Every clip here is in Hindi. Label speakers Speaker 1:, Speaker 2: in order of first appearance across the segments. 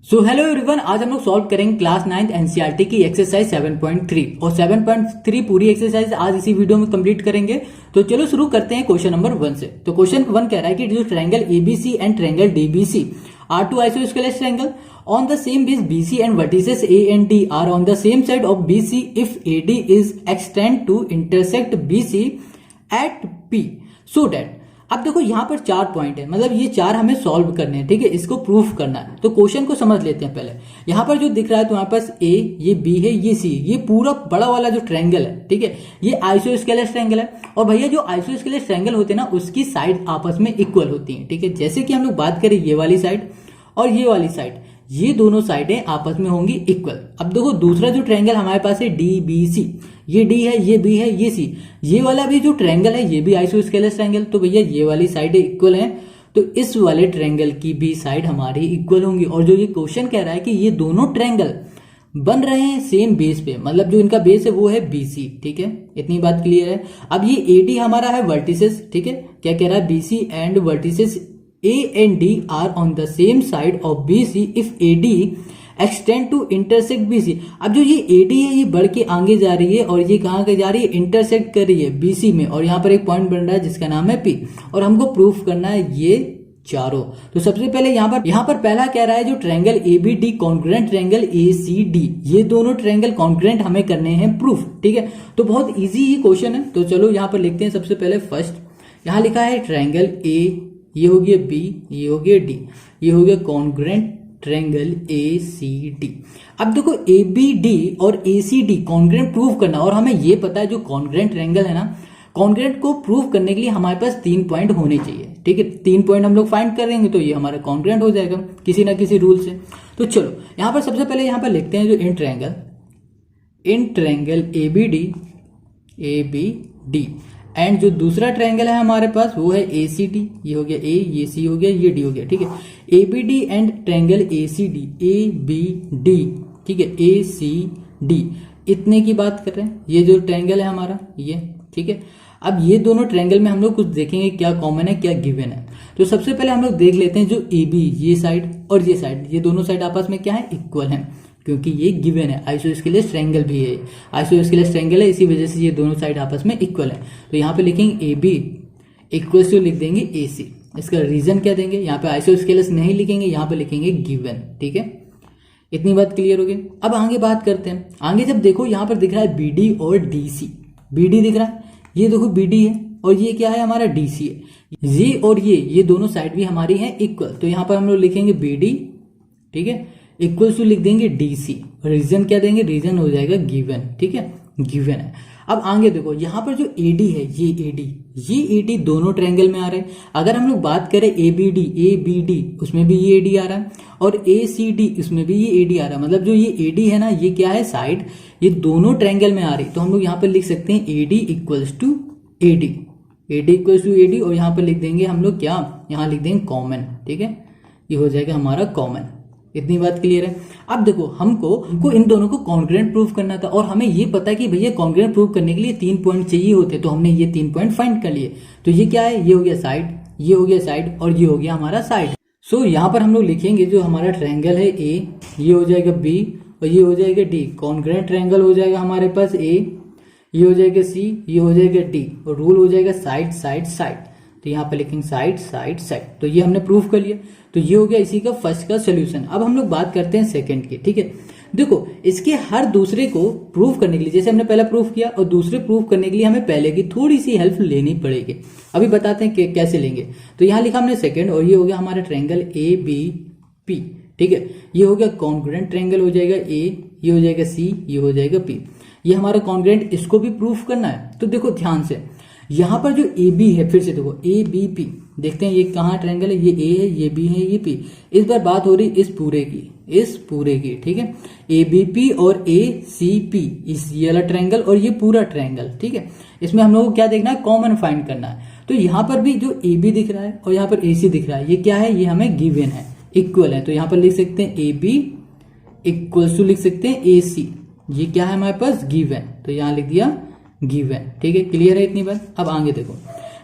Speaker 1: सो हेलो एवरीवन, आज हम लोग सॉल्व करेंगे क्लास 9th एनसीईआरटी की एक्सरसाइज 7.3 और 7.3 पूरी एक्सरसाइज आज इसी वीडियो में कंप्लीट करेंगे। तो चलो शुरू करते हैं क्वेश्चन नंबर 1 से। तो क्वेश्चन 1 कह रहा है कि जो triangle ABC and triangle DBC are two isosceles triangle on the same base BC and vertices A and D are on the same side of BC if AD is extend to intersect BC at P so that। अब देखो यहाँ पर 4 पॉइंट है, मतलब ये 4 हमें सॉल्व करने हैं, ठीक है, इसको प्रूफ करना है। तो क्वेश्चन को समझ लेते हैं पहले। यहाँ पर जो दिख रहा है तुम्हारे पास A, ये B है, ये C, ये पूरा बड़ा वाला जो ट्रायंगल है, ठीक है, ये आइसोस्केलेस ट्रायंगल है। और भैया जो आइसोस्केलेस ट्रायंगल होते हैं ना, उसकी साइड आपस में इक्वल होती है, ठीक है। जैसे कि हम लोग बात करें ये वाली साइड और ये वाली साइड, ये दोनों साइडें आपस में होंगी इक्वल। अब देखो दूसरा जो ट्रायंगल हमारे पास है DBC, ये D है, ये B है, ये C, ये वाला भी जो ट्रायंगल है ये भी आइसोस्केलेस ट्रायंगल। तो भैया ये वाली साइडें इक्वल हैं, तो इस वाले ट्रायंगल की भी साइड हमारी इक्वल होंगी। और जो ये क्वेश्चन कह रहा है कि ये दोनों ट्रायंगल बन रहे हैं सेम बेस पे, मतलब जो इनका बेस है वो है BC, ठीक है, इतनी बात क्लियर है। अब ये AD हमारा है वर्टिसेस, ठीक है, क्या कह रहा है, BC and vertices A and D are on the same side of BC if AD extend to intersect BC। अब जो ये AD है ये बढ़ के आगे जा रही है और ये कहाँ के जा रही है, इंटरसेक्ट कर रही है BC में, और यहाँ पर एक पॉइंट बन रहा है जिसका नाम है P, और हमको प्रूफ करना है ये चारों। तो सबसे पहले यहाँ पर पहला कह रहा है जो triangle ABD congruent triangle ACD, ये दोनों ट्रायंगल कॉन्ग्रुएंट हमें करने हैं प्रूफ, ठीक है। तो बहुत इजी ही क्वेश्चन है। तो चलो यहाँ पर लिखते हैं। सबसे पहले फर्स्ट यहाँ लिखा है ट्रायंगल A, ये हो गया B, ये हो गया D, ये हो गया कॉन्ग्रुएंट ट्रायंगल ACD। अब देखो ABD और ACD कॉन्ग्रुएंट प्रूव करना, और हमें ये पता है जो कॉन्ग्रुएंट ट्रायंगल है ना, कॉन्ग्रुएंट को प्रूव करने के लिए हमारे पास 3 पॉइंट होने चाहिए, ठीक है। 3 पॉइंट हम लोग फाइंड करेंगे तो ये हमारा कॉन्ग्रुएंट हो जाएगा किसी ना किसी रूल से। तो चलो यहाँ पर सबसे पहले यहाँ पर लिखते हैं जो इन ट्रायंगल ABD एंड जो दूसरा ट्रायंगल है हमारे पास वो है ACD, ये हो गया A, ये C हो गया, ये D हो गया, ठीक है। ABD and triangle ACD, ABD, ठीक है, ACD, इतने की बात कर रहे हैं। ये जो ट्रायंगल है हमारा ये, ठीक है। अब ये दोनों ट्रायंगल में हम लोग कुछ देखेंगे क्या कॉमन है क्या गिवन है। तो सबसे पहले हम लोग देख लेते हैं जो AB, ये साइड और ये साइड, ये दोनों साइड आपस में क्या है, इक्वल है, क्योंकि ये गिवन है, आइसोस्केलेस ट्रायंगल भी है, आइसोस्केलेस ट्रायंगल है, इसी वजह से ये दोनों साइड आपस में इक्वल है। तो यहाँ पे लिखेंगे AB इक्वल्स टू लिख देंगे AC। इसका रीजन क्या देंगे, यहाँ पे आइसोस्केलेस नहीं लिखेंगे, यहाँ पे लिखेंगे गिवन, ठीक है। इतनी बात क्लियर हो गई। अब आगे बात करते हैं। आगे जब देखो यहाँ पर दिख रहा है BD और DC, BD दिख रहा है, ये देखो BD है और ये क्या है हमारा DC है। ये और ये दोनों साइड भी हमारी है इक्वल, तो यहाँ पर हम लोग लिखेंगे BD, ठीक है, इक्वल टू लिख देंगे DC। रीजन क्या देंगे, रीजन हो जाएगा गिवन, ठीक है, गिवन है। अब आगे देखो यहाँ पर जो AD है, ये AD दोनों ट्रायंगल में आ रहे हैं। अगर हम लोग बात करें ABD उसमें भी ये AD आ रहा है, और ACD उसमें भी ये AD आ रहा है, मतलब जो ये AD है ना, ये क्या है साइड, ये दोनों ट्रायंगल में आ रही। तो हम लोग यहाँ पर लिख सकते हैं AD equals to AD, AD equals to AD, और यहाँ पर लिख देंगे हम लोग क्या, यहाँ लिख देंगे कॉमन, ठीक है, ये हो जाएगा हमारा कॉमन। इतनी बात क्लियर है। अब देखो हमको इन दोनों को कॉन्ग्रुएंट प्रूव करना था, और हमें ये पता है कि भैया कॉन्ग्रुएंट प्रूव करने के लिए 3 पॉइंट चाहिए होते, तो हमने ये 3 पॉइंट फाइंड कर लिए। तो ये क्या है, ये हो गया साइड, ये हो गया साइड, और ये हो गया हमारा साइड। सो यहाँ पर हम लोग लिखेंगे जो हमारा ट्रायंगल है A, ये हो जाएगा B और ये हो जाएगा D। कॉन्ग्रुएंट ट्रायंगल हो जाएगा हमारे पास A, ये हो जाएगा C, ये हो जाएगा D, और रूल हो जाएगा साइड साइड साइड। तो यहाँ पर लिखेंगे साइड साइड साइड। तो ये हमने प्रूफ कर लिया। तो ये हो गया इसी का फर्स्ट का सोल्यूशन। अब हम लोग बात करते हैं सेकंड की, ठीक है। देखो इसके हर दूसरे को प्रूफ करने के लिए, जैसे हमने पहला प्रूफ किया, और दूसरे प्रूफ करने के लिए हमें पहले की थोड़ी सी हेल्प लेनी पड़ेगी। अभी बताते हैं कि कैसे लेंगे। तो यहाँ लिखा हमने सेकंड, और ये हो गया हमारा ट्रायंगल ABP, ठीक है। ये हो गया कॉन्ग्रुएंट ट्रायंगल हो जाएगा A, ये हो जाएगा C, ये हो जाएगा P, ये हमारा कॉन्ग्रुएंट, इसको भी प्रूफ करना है। तो देखो ध्यान से यहाँ पर जो AB है, फिर से देखो ABP, देखते हैं ये कहाँ ट्रायंगल है, ये A है, ये B है, ये P। इस बार बात हो रही इस पूरे की, ठीक है। ABP और ACP, इस ये वाला ट्रायंगल और ये पूरा ट्रायंगल, ठीक है। इसमें हम लोग को क्या देखना है, कॉमन फाइंड करना है। तो यहाँ पर भी जो AB दिख रहा है और यहाँ पर AC दिख रहा है, ये क्या है, ये हमें गिवन है, इक्वल है। तो यहाँ पर लिख सकते हैं AB इक्वल टू लिख सकते हैं AC, ये क्या है हमारे पास, गिवन। तो यहाँ लिख दिया गिवन, ठीक है, क्लियर है इतनी बात। अब आगे देखो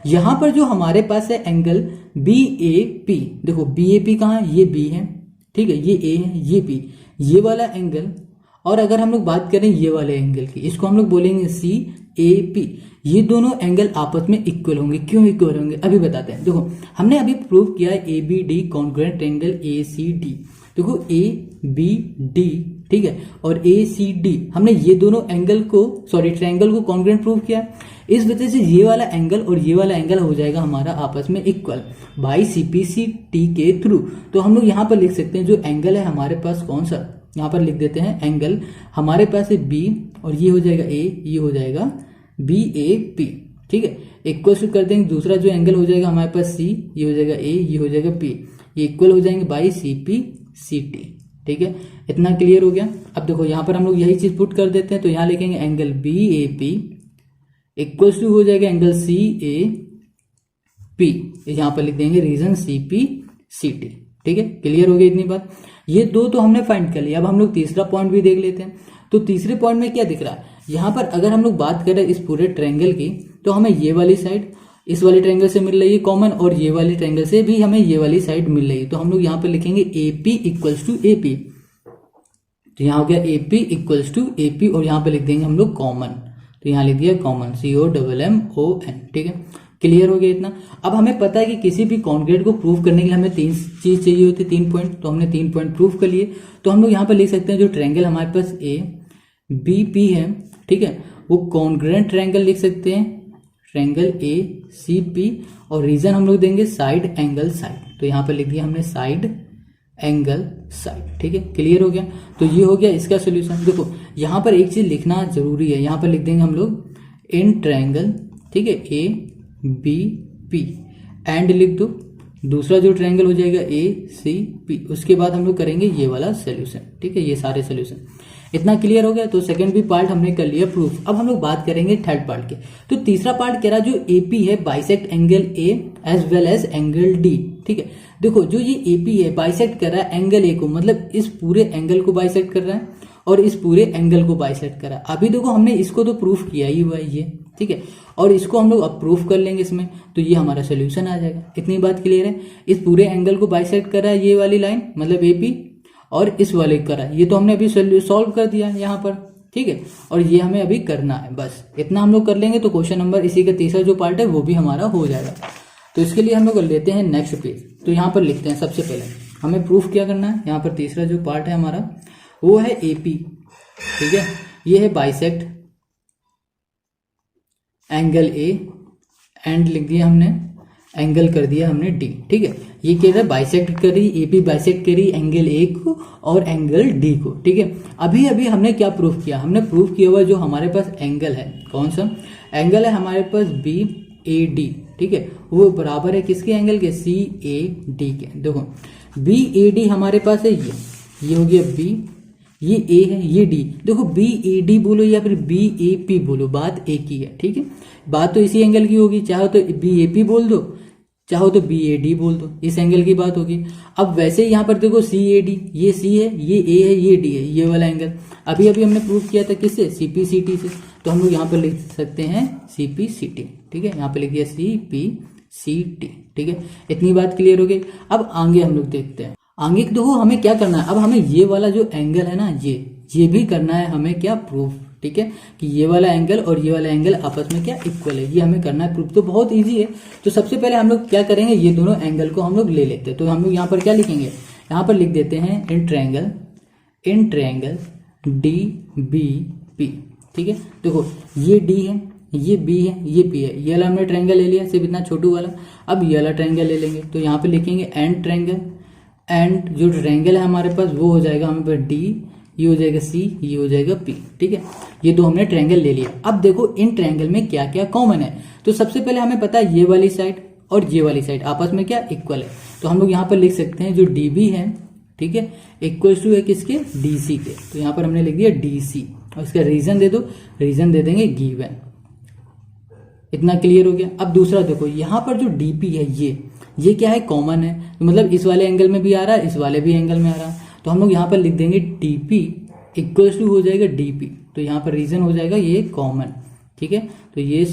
Speaker 1: यहां पर जो हमारे पास है एंगल BAP, देखो BAP कहाँ है, ये B है, ठीक है, ये ए है, ये बी, ये वाला एंगल, और अगर हम लोग बात करें ये वाले एंगल की, इसको हम लोग बोलेंगे सी ए पी। ये दोनों एंगल आपस में इक्वल होंगे। क्यों इक्वल होंगे अभी बताते हैं। देखो हमने अभी प्रूव किया है A B D congruent angle A C D. देखो ए बी डी, ठीक है, और ए सी डी, हमने ये दोनों एंगल को ट्रायंगल को कॉन्ग्रुएंट प्रूव किया। इस वजह से ये वाला एंगल और ये वाला एंगल हो जाएगा हमारा आपस में इक्वल बाई CPCT के थ्रू। तो हम लोग यहाँ पर लिख सकते हैं जो एंगल है हमारे पास कौन सा, यहाँ पर लिख देते हैं एंगल हमारे पास है बी, और ये हो जाएगा ए, ये हो जाएगा BAP, ठीक है। इक्वल टू कर देंगे दूसरा जो एंगल हो जाएगा हमारे पास सी, ये हो जाएगा ए, ये हो जाएगा पी, ये इक्वल हो जाएंगे बाई CPCT, ठीक है। इतना क्लियर हो गया। अब देखो यहाँ पर हम लोग यही चीज पुट कर देते हैं, तो यहाँ लिखेंगे एंगल BAP इक्वल टू हो जाएगा एंगल CAP, यहाँ पर लिख देंगे रीजन CPCT, ठीक है। क्लियर हो गया इतनी बात। ये दो तो हमने फाइंड कर लिया। अब हम लोग तीसरा पॉइंट भी देख लेते हैं। तो तीसरे पॉइंट में क्या दिख रहा है, यहाँ पर अगर हम लोग बात करें इस पूरे ट्रायंगल की, तो हमें ये वाली साइड इस वाले ट्रायंगल से मिल रही है कॉमन, और ये वाली ट्रायंगल से भी हमें ये वाली साइड मिल रही है। तो हम लोग यहाँ पर लिखेंगे AP इक्वल्स टू AP, तो यहाँ हो गया AP इक्वल्स टू AP, और यहाँ पे लिख देंगे हम लोग कॉमन, तो यहाँ लिख दिया कॉमन COMMON, ठीक है। क्लियर हो गया इतना। अब हमें पता है कि किसी भी कॉन्ग्रुएंट को प्रूव करने के लिए हमें 3 चीज चाहिए होती है, 3 पॉइंट, तो हमने 3 पॉइंट प्रूव कर लिए। तो हम लोग यहाँ पर लिख सकते हैं जो ट्रायंगल हमारे पास ABP है, ठीक है, वो कॉन्ग्रुएंट ट्रायंगल लिख सकते हैं, ट्रायंगल ACP, और रीजन हम लोग देंगे साइड एंगल साइड, तो यहाँ पर लिख दिया हमने साइड एंगल साइड, ठीक है। क्लियर हो गया। तो ये हो गया इसका सोल्यूशन। देखो यहाँ पर एक चीज लिखना जरूरी है, यहाँ पर लिख देंगे हम लोग इन ट्रायंगल, ठीक है, ABP एंड लिख दो दूसरा जो ट्रायंगल हो जाएगा ACP, उसके बाद हम लोग करेंगे ये वाला सोल्यूशन, ठीक है, ये सारे सोल्यूशन। इतना क्लियर हो गया। तो सेकंड भी पार्ट हमने कर लिया प्रूफ। अब हम लोग बात करेंगे थर्ड पार्ट के। तो तीसरा पार्ट कह रहा जो AP है bisect angle A as well as angle D, ठीक है। देखो जो ये AP है बाइसेक्ट कर रहा है एंगल A को, मतलब इस पूरे एंगल को बाइसेक्ट कर रहा है और इस पूरे एंगल को बाइसेक्ट कर रहा है। अभी देखो हमने इसको तो प्रूफ किया ही हुआ है ये, ठीक है, और इसको हम लोग अब प्रूफ कर लेंगे इसमें, तो ये हमारा सोल्यूशन आ जाएगा। इतनी बात क्लियर है। इस पूरे एंगल को बाइसेक्ट कर रहा है ये वाली लाइन, मतलब AP, और इस वाले करा, ये तो हमने अभी सॉल्व कर दिया यहाँ पर, ठीक है, और ये हमें अभी करना है। बस इतना हम लोग कर लेंगे तो क्वेश्चन नंबर इसी का तीसरा जो पार्ट है वो भी हमारा हो जाएगा। तो इसके लिए हम लोग लेते हैं नेक्स्ट पेज। तो यहाँ पर लिखते हैं सबसे पहले हमें प्रूफ क्या करना है। यहाँ पर तीसरा जो पार्ट है हमारा वो है AP, ठीक है, ये है बाइसेक्ट एंगल A एंड लिख दिया हमने एंगल कर दिया हमने D, ठीक है। ये कह रहा है बाइसेक्ट करी, AP बाइसेक्ट करी एंगल A को और एंगल D को, ठीक है। अभी अभी हमने क्या प्रूफ किया, हमने प्रूफ किया हुआ जो हमारे पास एंगल है, कौन सा एंगल है हमारे पास BAD, ठीक है, वो बराबर है किसके एंगल के, CAD के। देखो BAD हमारे पास है ये हो गया B, ये A है, ये D। देखो BAD बोलो या फिर BAP बोलो, बात एक ही है, ठीक है, बात तो इसी एंगल की होगी। चाहो तो BAP बोल दो, चाहो तो BAD बोल दो, इस एंगल की बात होगी। अब वैसे यहाँ पर देखो CAD, ये C है, ये A है, ये D है, ये वाला एंगल अभी अभी हमने प्रूव किया था किससे, CPCT से। तो हम लोग यहाँ पर लिख सकते हैं CPCT, ठीक है, यहाँ पे लिख दिया CPCT, ठीक है। इतनी बात क्लियर हो गई। अब आगे हम लोग देखते हैं। आगे देखो हमें क्या करना है, अब हमें ये वाला जो एंगल है ना, ये भी करना है हमें क्या प्रूफ, ठीक है, कि ये वाला एंगल और ये वाला एंगल आपस में क्या इक्वल है, ये हमें करना है प्रूफ। तो बहुत इजी है। तो सबसे पहले हम लोग क्या करेंगे, ये दोनों एंगल को हम लोग ले लेते हैं। तो हम लोग यहाँ पर क्या लिखेंगे, यहाँ पर लिख देते हैं इन ट्रायंगल DBP, ठीक है। देखो ये D है, ये B है, ये P है, ये वाला हमने ट्रायंगल ले लिया सिर्फ इतना छोटू वाला। अब ये वाला ट्रायंगल ले लेंगे, तो यहाँ पे लिखेंगे एंड ट्रायंगल, एंड जो ट्रायंगल है हमारे पास वो हो जाएगा हमें पर D, ये हो जाएगा C, ये हो जाएगा P, ठीक है। ये दो हमने ट्रायंगल ले लिया। अब देखो इन ट्रायंगल में क्या क्या कॉमन है। तो सबसे पहले हमें पता है ये वाली साइड और ये वाली साइड आपस में क्या इक्वल है। तो हम लोग यहाँ पर लिख सकते हैं जो DB है, ठीक है, इक्वल टू है किसके, DC के। तो यहाँ पर हमने लिख दिया DC, और इसका रीजन दे दो, रीजन दे देंगे गिवन। इतना क्लियर हो गया। अब दूसरा देखो यहाँ पर जो DP है ये क्या है, कॉमन है, तो मतलब इस वाले एंगल में भी आ रहा है, इस वाले भी एंगल में आ रहा है। तो हम लोग यहाँ पर लिख देंगे DP इक्वल टू हो जाएगा DP। तो यहाँ पर रीजन हो जाएगा ये कॉमन, ठीक है। तो ये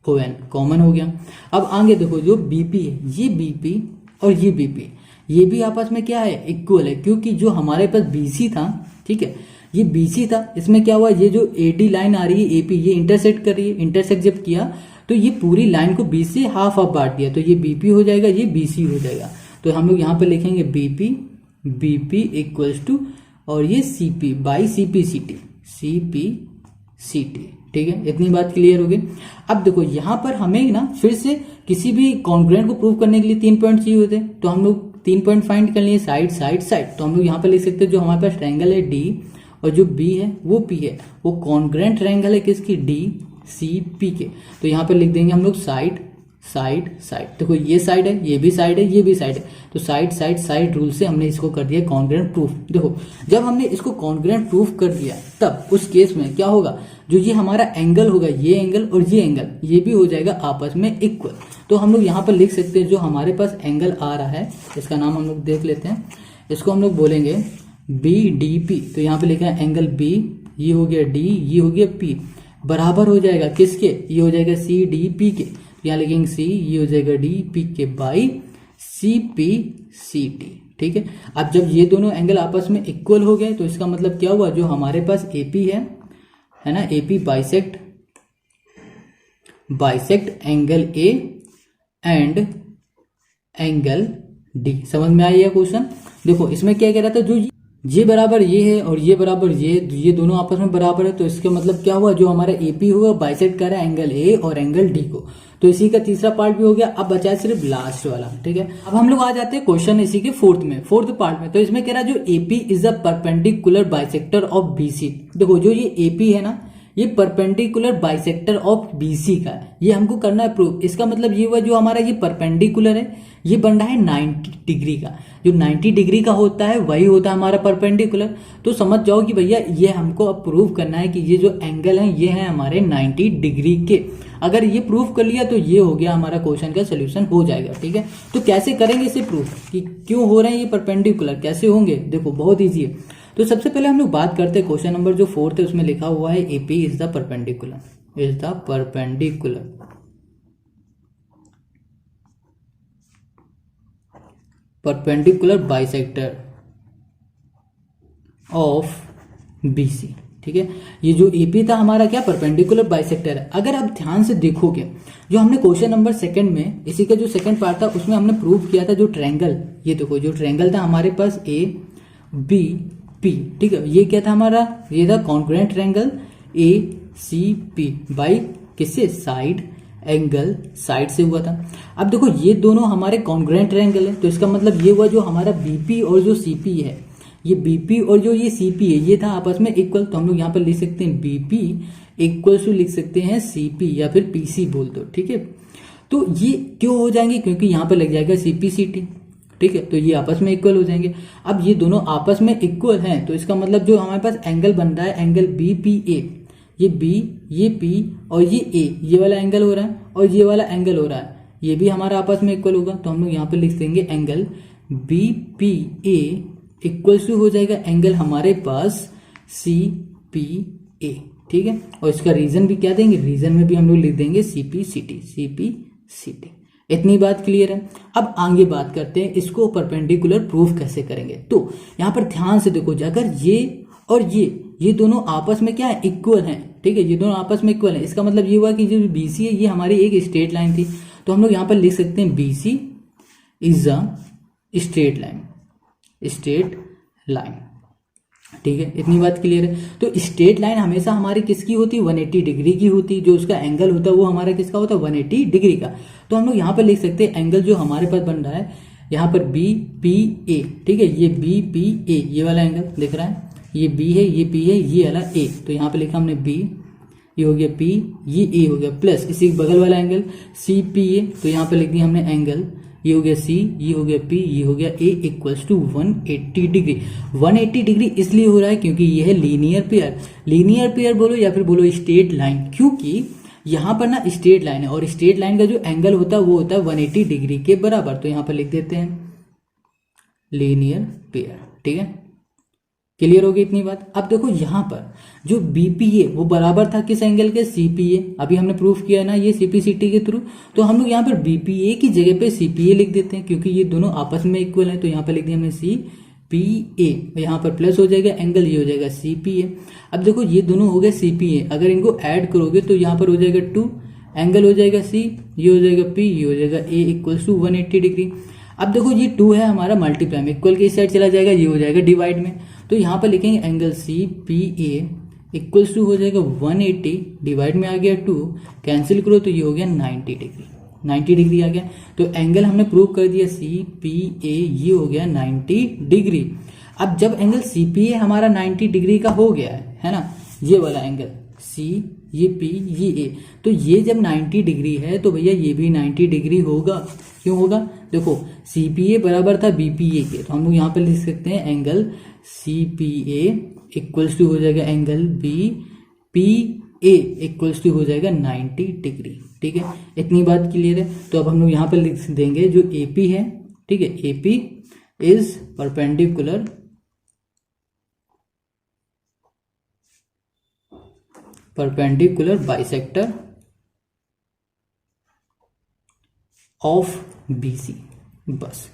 Speaker 1: COMMON कॉमन हो गया। अब आगे देखो जो BP है, ये BP और ये BP, ये भी आपस में क्या है, इक्वल है, क्योंकि जो हमारे पास BC था, ठीक है, ये BC था, इसमें क्या हुआ, ये जो AD लाइन आ रही है AP, ये इंटरसेक्ट कर रही है, इंटरसेक्ट जब किया तो ये पूरी लाइन को B से हाफ हाफ बांट दिया, तो ये BP हो जाएगा, ये BC हो जाएगा। तो हम लोग यहाँ पे लिखेंगे BP इक्वल्स टू, और ये CP बाई CPCT, ठीक है, इतनी बात क्लियर हो गई। अब देखो यहाँ पर हमें ना फिर से किसी भी कॉन्ग्रुएंट को प्रूव करने के लिए 3 पॉइंट चाहिए होते हैं, तो हम लोग 3 पॉइंट फाइंड कर लिए, साइड साइड साइड। तो हम लोग यहाँ पर लिख सकते हैं जो हमारे पास ट्रायंगल है D और जो B है वो P है, वो कॉन्ग्रुएंट ट्रायंगल है किसकी, DCP के। तो यहाँ पर लिख देंगे हम लोग साइड साइड साइड। देखो ये साइड है, ये भी साइड है, ये भी साइड है, तो साइड साइड साइड रूल से हमने इसको कर दिया कॉन्ग्रुएंट प्रूफ। देखो जब हमने इसको कॉन्ग्रुएंट प्रूफ कर दिया तब उस केस में क्या होगा, जो ये हमारा एंगल होगा, ये एंगल और ये एंगल, ये भी हो जाएगा आपस में इक्वल। तो हम लोग यहाँ पर लिख सकते हैं जो हमारे पास एंगल आ रहा है, इसका नाम हम लोग देख लेते हैं, इसको हम लोग बोलेंगे BDP। तो यहाँ पे लिखा है एंगल B, ये हो गया D, ये हो गया P, बराबर हो जाएगा किसके, ये हो जाएगा CDP के। यहाँ लिखेंगे C, ये हो जाएगा DP के बाई CPCT, ठीक है। अब जब ये दोनों एंगल आपस में इक्वल हो गए तो इसका मतलब क्या हुआ, जो हमारे पास AP है ना, AP bisect angle A and angle D। समझ में आई है क्वेश्चन। देखो इसमें क्या कह रहा था, जो ये बराबर ये है और ये बराबर ये दोनों आपस में बराबर है, तो इसका मतलब क्या हुआ, जो हमारा AP हुआ बाइसेक्ट कर रहा है एंगल A और एंगल D को। तो इसी का तीसरा पार्ट भी हो गया। अब बचा सिर्फ लास्ट वाला, ठीक है। अब हम लोग आ जाते हैं क्वेश्चन इसी के फोर्थ पार्ट में। तो इसमें कह रहा है जो AP is a perpendicular bisector of BC। देखो जो ये AP है ना, ये परपेंडिकुलर बाइसेक्टर ऑफ BC का है, ये हमको करना है प्रूफ। इसका मतलब ये हुआ जो हमारा ये परपेंडिकुलर है, ये बन रहा है 90 डिग्री का, जो 90 डिग्री का होता है वही होता है हमारा परपेंडिकुलर। तो समझ जाओ कि भैया ये हमको अब प्रूव करना है कि ये जो एंगल है ये है हमारे 90 डिग्री के। अगर ये प्रूव कर लिया तो ये हो गया हमारा क्वेश्चन का सोल्यूशन हो जाएगा, ठीक है। तो कैसे करेंगे इसे प्रूफ कि क्यों हो रहे हैं ये परपेंडिकुलर, कैसे होंगे, देखो बहुत ईजी है। तो सबसे पहले हम लोग बात करते हैं क्वेश्चन नंबर जो 4 है, उसमें लिखा हुआ है AP is the perpendicular bisector of BC, ठीक है। ये जो AP था हमारा क्या, परपेंडिकुलर बाइसेक्टर है। अगर आप ध्यान से देखोगे, जो हमने क्वेश्चन नंबर 2 में, इसी का जो सेकंड पार्ट था उसमें हमने प्रूव किया था जो ट्रायंगल, ये देखो जो ट्रायंगल था हमारे पास ABP, ठीक है, ये क्या था हमारा, ये था कॉन्ग्रुएंट ट्रायंगल ACP बाई किससे, साइड एंगल, साइड से हुआ था। अब देखो ये दोनों हमारे कॉन्ग्रुएंट ट्रायंगल है, तो इसका मतलब ये हुआ जो हमारा BP और जो CP है, ये BP और जो ये CP है ये था आपस में इक्वल। तो हम लोग यहाँ पर लिख सकते हैं BP इक्वल टू लिख सकते हैं CP या फिर PC बोल दो, ठीक है। तो ये क्यों हो जाएंगे, क्योंकि यहाँ पर लग जाएगा CPCT, ठीक है, तो ये आपस में इक्वल हो जाएंगे। अब ये दोनों आपस में इक्वल हैं, तो इसका मतलब जो हमारे पास एंगल बन रहा है एंगल BPA, ये B, ये P और ये A, ये वाला एंगल हो रहा है और ये वाला एंगल हो रहा है, ये भी हमारा आपस में इक्वल होगा। तो हम लोग यहाँ पर लिख देंगे एंगल BPA इक्वल्स टू हो जाएगा एंगल हमारे पास CPA, ठीक है। और इसका रीजन भी क्या देंगे, रीजन में भी हम लोग लिख देंगे CPCT। इतनी बात क्लियर है। अब आगे बात करते हैं इसको परपेंडिकुलर प्रूफ कैसे करेंगे। तो यहाँ पर ध्यान से देखो, अगर ये और ये दोनों आपस में क्या है, इक्वल हैं, ठीक है, ये दोनों आपस में इक्वल है। इसका मतलब ये हुआ कि जो BC है ये हमारी एक स्ट्रेट लाइन थी, तो हम लोग यहाँ पर लिख सकते हैं BC is a straight line, ठीक है, इतनी बात क्लियर है। तो स्ट्रेट लाइन हमेशा हमारी किसकी होती है, 180 डिग्री की होती है, जो उसका एंगल होता है वो हमारा किसका होता है, 180 डिग्री का। तो हम लोग यहाँ पर लिख सकते हैं एंगल जो हमारे पास बन रहा है यहाँ पर BPA, ठीक है, ये BPA ये वाला एंगल दिख रहा है, ये B है, ये P है, ये वाला A, तो यहाँ पे लिखा हमने B, ये हो गया P, ये A हो गया, प्लस इसी बगल वाला एंगल CPA, तो यहाँ पे लिख दिया हमने एंगल, ये हो गया C, ये हो गया P, ये हो गया A equals to 180 degree. 180 degree इसलिए हो रहा है क्योंकि ये है लीनियर पेयर बोलो या फिर बोलो स्ट्रेट लाइन, क्योंकि यहाँ पर ना स्ट्रेट लाइन है और स्ट्रेट लाइन का जो एंगल होता है वो होता है 180 डिग्री के बराबर। तो यहाँ पर लिख देते हैं लीनियर पेयर, ठीक है। क्लियर होगी इतनी बात। अब देखो यहाँ पर जो बीपीए वो बराबर था किस एंगल के, सीपीए। अभी हमने प्रूफ किया है ना ये सीपीसीटी के थ्रू, तो हम लोग यहाँ पर बीपीए की जगह पे सीपीए लिख देते हैं क्योंकि ये दोनों आपस में इक्वल है। तो यहाँ पर लिख दिया हमने सीपीए, यहाँ पर प्लस हो जाएगा, एंगल ये हो जाएगा सीपीए। अब देखो ये दोनों हो गए सीपीए, अगर इनको ऐड करोगे तो यहाँ पर हो जाएगा 2, एंगल हो जाएगा सी, ये हो जाएगा पी, ये हो जाएगा ए इक्वल्स टू 180 डिग्री। अब देखो ये 2 है हमारा मल्टीप्लाई में, इक्वल के इस साइड चला जाएगा, ये हो जाएगा डिवाइड में। तो यहाँ पर लिखेंगे angle C P A equals to हो जाएगा 180, डिवाइड में आ गया 2, कैंसिल करो तो ये हो गया 90 डिग्री, 90 डिग्री आ गया। तो एंगल हमने प्रूव कर दिया सी पी ए, ये हो गया 90 डिग्री। अब जब एंगल सी पी ए हमारा 90 डिग्री का हो गया है ना, ये वाला एंगल सी, ये पी, ये ए, तो ये जब 90 डिग्री है तो भैया ये भी 90 डिग्री होगा। क्यों होगा, देखो सी पी ए बराबर था बी पी ए के, तो हम लोग यहाँ पर लिख सकते हैं angle C P A equals to हो जाएगा angle B P A equals to हो जाएगा 90 डिग्री। ठीक है, इतनी बात क्लियर है। तो अब हम लोग यहाँ पर लिख देंगे जो ए पी है, ठीक है, A P is perpendicular bisector of BC. बस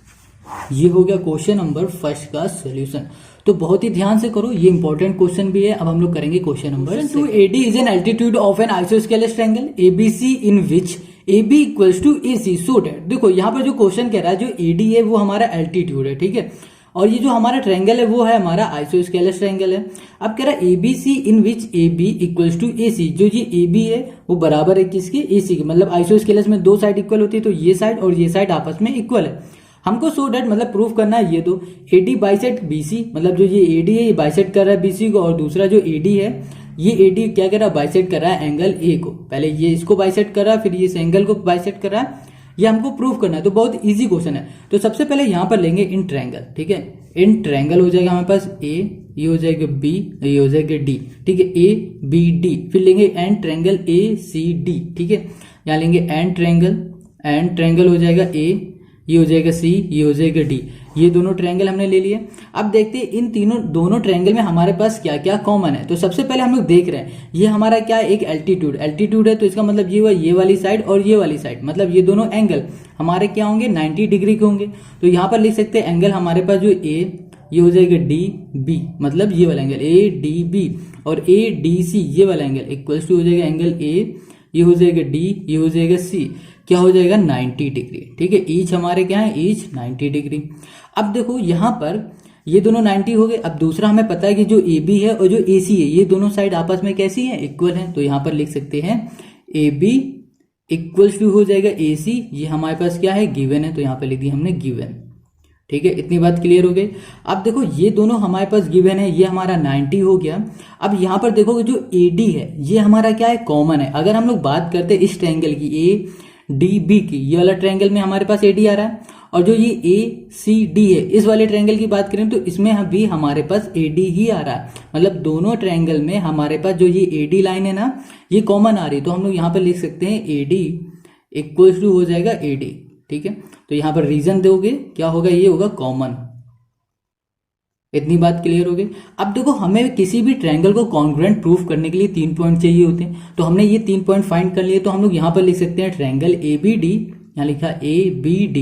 Speaker 1: ये हो गया क्वेश्चन नंबर फर्स्ट का सॉल्यूशन। तो बहुत ही ध्यान से करो, ये इंपॉर्टेंट क्वेश्चन भी है। अब हम लोग करेंगे question number 2। AD is an altitude of an isosceles triangle ABC in which AB equals to AC so that. देखो यहाँ पर जो क्वेश्चन कह रहा है, जो AD है वो हमारा एल्टीट्यूड है, ठीक है, और ये जो हमारा ट्रायंगल है वो है हमारा आइसोस्केलस ट्रायंगल है। अब कह रहा है ABC in which AB equals to AC, जो ये AB है वो बराबर है किसके, AC के। मतलब आइसोस्केलस में 2 साइड इक्वल होती है, तो ये साइड और ये साइड आपस में इक्वल है। हमको सो डेट मतलब प्रूफ करना है ये दो, AD बाइसेक्ट BC, मतलब जो ये AD है ये बाइसेक्ट कर रहा है BC को, और दूसरा जो AD है ये AD क्या कर रहा है, बाइसेक्ट कर रहा है एंगल A को। पहले ये इसको बाइसेक्ट कर रहा है, फिर ये इस एंगल को बाइसेक्ट कर रहा है। ये हमको प्रूफ करना है, तो बहुत इजी क्वेश्चन है। तो सबसे पहले यहाँ पर लेंगे इन ट्रायंगल, ठीक है, इन ट्रायंगल हो जाएगा हमारे पास A, ये हो जाएगा B, ये हो जाएगा D, ठीक है, ABD। फिर लेंगे एन ट्रायंगल ACD, ठीक है, यहाँ लेंगे एन ट्रायंगल हो जाएगा A, ये हो जाएगा C, ये हो जाएगा D। ये दोनों ट्रायंगल हमने ले लिए। अब देखते हैं इन दोनों ट्रायंगल में हमारे पास क्या क्या कॉमन है। तो सबसे पहले हम लोग देख रहे हैं ये हमारा क्या है, एक एल्टीट्यूड है, तो इसका मतलब ये हुआ ये वाली साइड और ये वाली साइड, मतलब ये दोनों एंगल हमारे क्या होंगे, 90 डिग्री के होंगे। तो यहाँ पर लिख सकते हैं एंगल हमारे पास जो A, ये हो जाएगा DB, मतलब ये वाला एंगल ADB, और ADC ये वाला एंगल इक्वल्स टू हो जाएगा एंगल A, ये हो जाएगा D, ये हो जाएगा C, क्या हो जाएगा 90 डिग्री। ठीक है, ईच हमारे क्या है, ईच 90 डिग्री। अब देखो यहाँ पर ये दोनों 90 हो गए। अब दूसरा हमें पता है कि जो AB है और जो AC है ये दोनों साइड आपस में कैसी है, इक्वल है। तो यहाँ पर लिख सकते हैं AB इक्वल्स टू हो जाएगा AC, ये हमारे पास क्या है, गिवन है, तो यहाँ पर लिख दिया हमने गिवन। ठीक है, इतनी बात क्लियर हो गई। अब देखो ये दोनों हमारे पास गिवन है, ये हमारा 90 हो गया। अब यहाँ पर देखो जो AD है ये हमारा क्या है, कॉमन है। अगर हम लोग बात करते हैं इस ट्रायंगल की ADB की, ये वाला ट्रायंगल में हमारे पास AD आ रहा है, और जो ये ACD है इस वाले ट्रायंगल की बात करें तो इसमें भी हमारे पास AD ही आ रहा है। मतलब दोनों ट्रायंगल में हमारे पास जो ये AD लाइन है ना ये कॉमन आ रही है। तो हम लोग यहाँ पर लिख सकते हैं AD इक्वल्स टू हो जाएगा AD। ठीक है, तो यहाँ पर रीजन दोगे क्या होगा, ये होगा कॉमन। इतनी बात क्लियर हो गई। अब देखो हमें किसी भी ट्रायंगल को कॉन्ग्रुएंट प्रूफ करने के लिए 3 पॉइंट चाहिए होते हैं। तो हमने ये 3 पॉइंट फाइंड कर लिए। तो हम लोग यहाँ पर लिख सकते हैं ट्रायंगल ABD, यहाँ लिखा ABD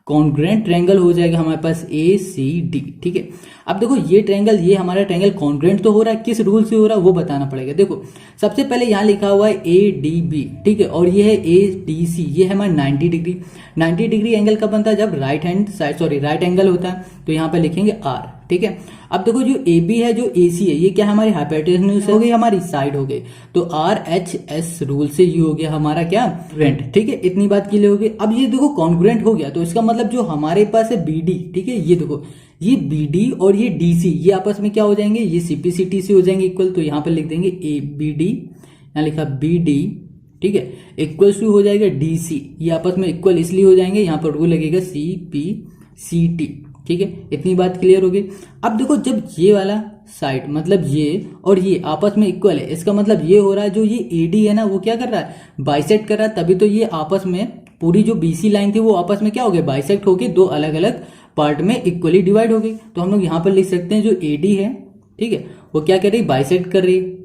Speaker 1: कॉन्ग्रुएंट ट्रायंगल हो जाएगा हमारे पास ACD। ठीक है, अब देखो ये ट्रायंगल, ये हमारा ट्रायंगल कॉन्ग्रुएंट तो हो रहा है, किस रूल से हो रहा है वो बताना पड़ेगा। देखो सबसे पहले यहाँ लिखा हुआ है ADB, ठीक है, और ये है ADC, ये है हमारा 90 डिग्री। 90 डिग्री एंगल कब बनता है, जब राइट एंगल होता है। तो यहाँ पर लिखेंगे R। ठीक है, अब देखो जो AB है, जो AC है, ये क्या हमारी हाइपोटेन्यूज हो गई, हमारी साइड हो गई। तो RHS रूल से ये हो गया हमारा क्या, कॉन्ग्रुएंट। ठीक है, इतनी बात के लिए हो गई। अब ये देखो कॉन्ग्रुएंट हो गया, तो इसका मतलब जो हमारे पास है BD, ठीक है, ये देखो ये BD और ये DC ये आपस में क्या हो जाएंगे, ये CPCT से हो जाएंगे इक्वल। तो यहाँ पर लिख देंगे ABD, यहाँ लिखा BD, ठीक है, इक्वल्स टू हो जाएगा DC, ये आपस में इक्वल इसलिए हो जाएंगे, यहाँ पर रूल लगेगा CPCT। ठीक है, इतनी बात क्लियर हो गई। अब देखो जब ये वाला साइड मतलब ये और ये आपस में इक्वल है, इसका मतलब ये हो रहा है जो ये AD है ना वो क्या कर रहा है, बाइसेक्ट कर रहा है। तभी तो ये आपस में पूरी जो BC लाइन थी वो आपस में क्या हो गया, बाइसेक्ट होके 2 अलग अलग पार्ट में इक्वली डिवाइड हो गई। तो हम लोग यहाँ पर लिख सकते हैं जो AD है ठीक है, वो क्या कर रही है, बाइसेक्ट कर रही है,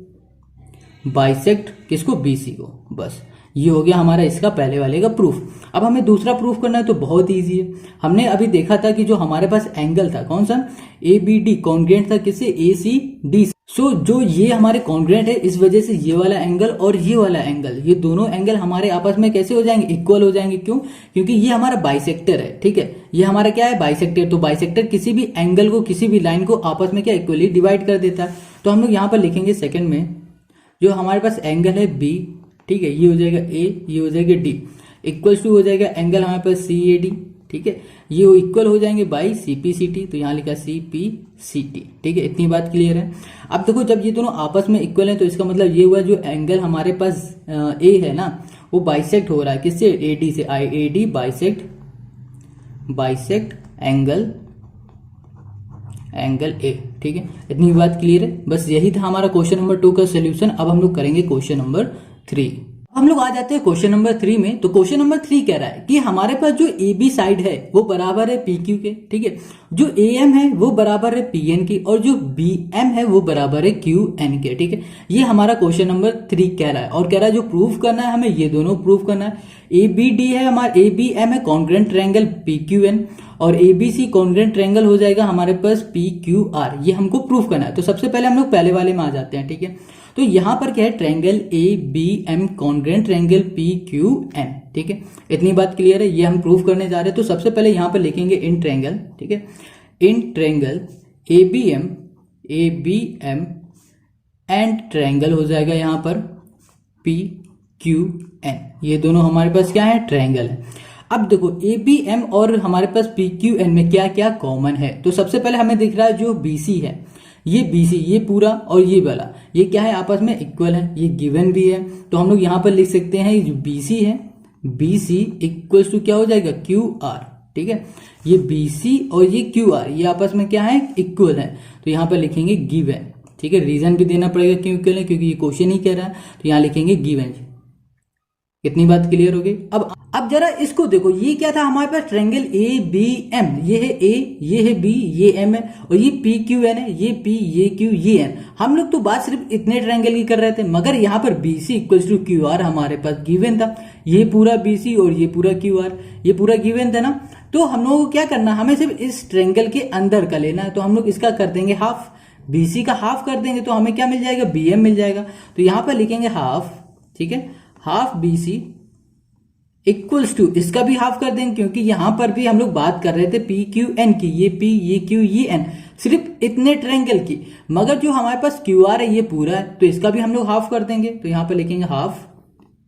Speaker 1: बाइसेक्ट किसको, बीसी को। बस ये हो गया हमारा इसका पहले वाले का प्रूफ। अब हमें दूसरा प्रूफ करना है तो बहुत इजी है। हमने अभी देखा था कि जो हमारे पास एंगल था कौन सा, ए बी डी, कॉन्ग्रुएंट था किससे, ए सी डी। सो जो ये हमारे कॉन्ग्रुएंट है, इस वजह से ये वाला एंगल और ये वाला एंगल, ये दोनों एंगल हमारे आपस में कैसे हो जाएंगे, इक्वल हो जाएंगे। क्यों, क्योंकि ये हमारा बाइसेक्टर है, ठीक है, ये हमारा क्या है, बाइसेक्टर। तो बाइसेक्टर किसी भी एंगल को, किसी भी लाइन को आपस में क्या, इक्वली डिवाइड कर देता है। तो हम लोग यहाँ पर लिखेंगे सेकंड में, जो हमारे पास एंगल है बी, ठीक है, ये हो जाएगा ए, ये हो जाएगा डी, इक्वल्स टू हो जाएगा एंगल हमारे पास सी ए डी, ठीक है, ये इक्वल हो जाएंगे by C P C T. तो यहाँ लिखा सी पी सी टी, ठीक है, इतनी बात क्लियर है। अब देखो जब ये दोनों आपस में इक्वल है तो इसका मतलब ये हुआ जो एंगल हमारे पास ए है ना, वो बाइसेक्ट हो रहा है किससे, ए डी से, I A D bisect, bisect angle A, ठीक है, इतनी बात क्लियर है। बस यही था हमारा क्वेश्चन नंबर 2 का सोल्यूशन। अब हम लोग करेंगे क्वेश्चन नंबर 3। हम लोग आ जाते हैं क्वेश्चन नंबर 3 में। तो क्वेश्चन नंबर 3 कह रहा है कि हमारे पास जो ए बी साइड है वो बराबर है पी क्यू के, ठीक है, जो ए एम है वो बराबर है पी एन की, और जो बी एम है वो बराबर है क्यू एन के, ठीक है। ये हमारा क्वेश्चन नंबर 3 कह रहा है, और कह रहा है जो प्रूफ करना है हमें ये दोनों प्रूफ करना है। ए बी डी है हमारा, ए बी एम है congruent triangle P Q N, और A B C congruent triangle हो जाएगा हमारे पास पी क्यू आर। ये हमको प्रूफ करना है। तो सबसे पहले हम लोग पहले वाले में आ जाते हैं, ठीक है। तो यहां पर क्या है, triangle A B M congruent triangle P Q N, ठीक है, इतनी बात क्लियर है। ये हम प्रूफ करने जा रहे हैं। तो सबसे पहले यहां पर लिखेंगे इन ट्रायंगल, ठीक है, in triangle A B M and triangle हो जाएगा यहां पर पी क्यू एन। ये दोनों हमारे पास क्या है, ट्रायंगल है। अब देखो ए बी एम और हमारे पास पी क्यू एन में क्या क्या कॉमन है। तो सबसे पहले हमें दिख रहा है जो बी सी है, ये BC, ये पूरा और ये वाला, ये क्या है, आपस में इक्वल है, ये गिवन भी है। तो हम लोग यहां पर लिख सकते हैं जो BC है, BC इक्वल्स टू क्या हो जाएगा, QR, ठीक है। ये BC और ये QR ये आपस में क्या है, इक्वल है। तो यहां पर लिखेंगे गिवन, ठीक है। रीजन भी देना पड़ेगा क्यों इक्वल है, क्योंकि ये क्वेश्चन ही कह रहा है। तो यहां लिखेंगे गिवन। इतनी बात क्लियर हो गई। अब जरा इसको देखो, ये क्या था हमारे पास, ट्रायंगल ए बी एम, ये है ए, ये है बी, ये एम है, और ये पी क्यू एन है, ये पी, ये क्यू, ये एन। हम लोग तो बात सिर्फ इतने ट्रायंगल की कर रहे थे, मगर यहाँ पर B C equals to Q R हमारे पास गिवन था। ये पूरा बी सी और ये पूरा क्यू आर, ये पूरा गिवन था ना। तो हम लोगों को क्या करना, हमें सिर्फ इस ट्रायंगल के अंदर का लेना है। तो हम लोग इसका कर देंगे हाफ, बीसी का हाफ कर देंगे तो हमें क्या मिल जाएगा, बी एम मिल जाएगा। तो यहां पर लिखेंगे हाफ, ठीक है, half B C equals to, इसका भी हाफ कर देंगे क्योंकि यहां पर भी हम लोग बात कर रहे थे पी क्यू एन की, ये पी, ये क्यू, ये एन, सिर्फ इतने ट्रायंगल की। मगर जो हमारे पास क्यू आर है ये पूरा है, तो इसका भी हम लोग हाफ कर देंगे। तो यहां पर लिखेंगे हाफ